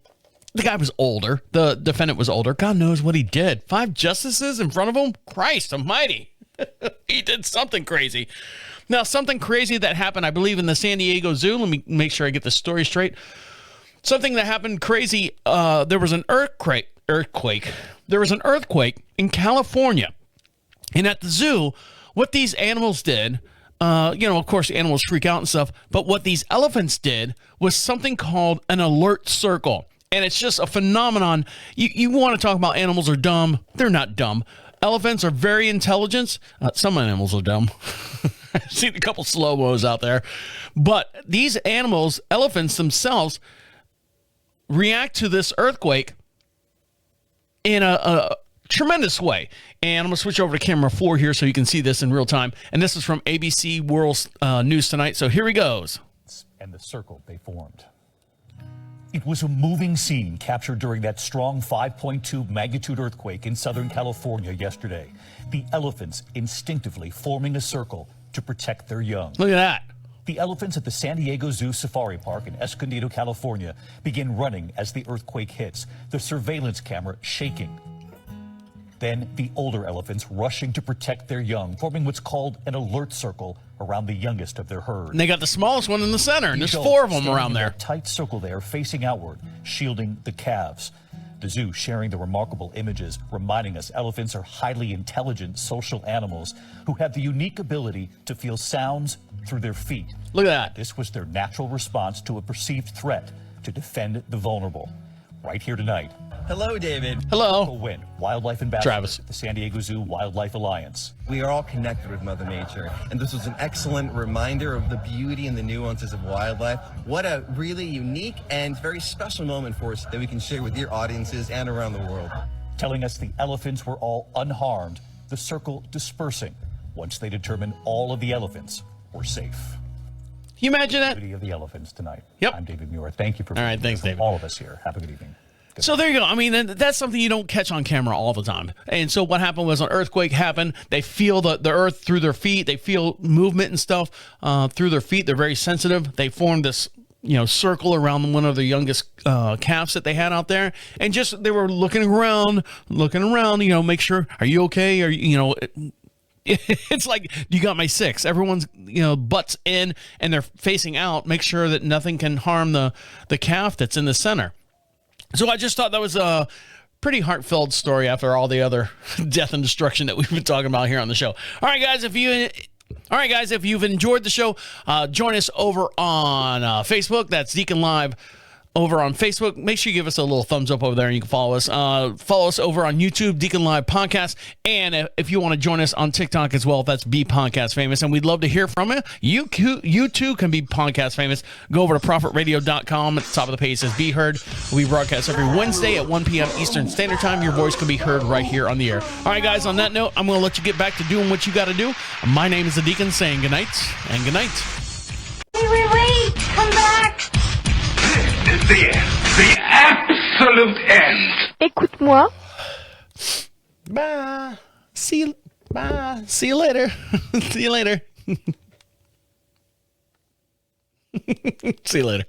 the guy was older. The defendant was older. God knows what he did. 5 justices in front of him? Christ almighty. He did something crazy. Now, something crazy that happened, I believe, in the San Diego Zoo. Let me make sure I get the story straight. Something that happened crazy. There was an earthquake. There was an earthquake in California. And at the zoo, what these animals did, of course, animals freak out and stuff, but what these elephants did was something called an alert circle. And it's just a phenomenon. You want to talk about animals are dumb. They're not dumb. Elephants are very intelligent. Some animals are dumb. I've seen a couple slow-mos out there. But these animals, elephants themselves, react to this earthquake in a tremendous way. And I'm going to switch over to camera 4 here so you can see this in real time. And this is from ABC World News Tonight. So here he goes. And the circle they formed. It was a moving scene captured during that strong 5.2 magnitude earthquake in Southern California yesterday. The elephants instinctively forming a circle to protect their young. Look at that. The elephants at the San Diego Zoo Safari Park in Escondido, California, begin running as the earthquake hits, the surveillance camera shaking. Then the older elephants rushing to protect their young, forming what's called an alert circle around the youngest of their herd. And they got the smallest one in the center, and there's 4 of them around there. A tight circle there, facing outward, shielding the calves. The zoo sharing the remarkable images, reminding us elephants are highly intelligent social animals who have the unique ability to feel sounds through their feet. Look at that. This was their natural response to a perceived threat to defend the vulnerable. Right here tonight, Hello, David. Hello. Win, Wildlife Ambassador Travis. at the San Diego Zoo Wildlife Alliance. We are all connected with Mother Nature, and this was an excellent reminder of the beauty and the nuances of wildlife. What a really unique and very special moment for us that we can share with your audiences and around the world. Telling us the elephants were all unharmed, the circle dispersing once they determined all of the elephants were safe. Can you imagine that? Beauty of the elephants tonight. Yep. I'm David Muir. Thank you for All right, thanks, from David. all of us here. Have a good evening. So there you go. I mean, that's something you don't catch on camera all the time. And so what happened was an earthquake happened. They feel the earth through their feet. They feel movement and stuff through their feet. They're very sensitive. They formed this, circle around one of the youngest calves that they had out there. And just, they were looking around, make sure, are you okay? Are you, it's like, you got my six. Everyone's, butts in and they're facing out. Make sure that nothing can harm the calf that's in the center. So I just thought that was a pretty heartfelt story after all the other death and destruction that we've been talking about here on the show. All right, guys, if you've enjoyed the show, join us over on Facebook. That's DeaconLive over on Facebook. Make sure you give us a little thumbs up over there and you can follow us. Follow us over on YouTube, DeaconLive Podcast. And if you want to join us on TikTok as well, that's Be Podcast Famous. And we'd love to hear from you. You too can be podcast famous. Go over to profitradio.com. At the top of the page says Be Heard. We broadcast every Wednesday at 1 p.m. Eastern Standard Time. Your voice can be heard right here on the air. All right, guys, on that note, I'm going to let you get back to doing what you got to do. My name is the Deacon saying good night and good night. Wait, come back. The absolute end. Écoute-moi. Bye. See you later. See you later. See you later.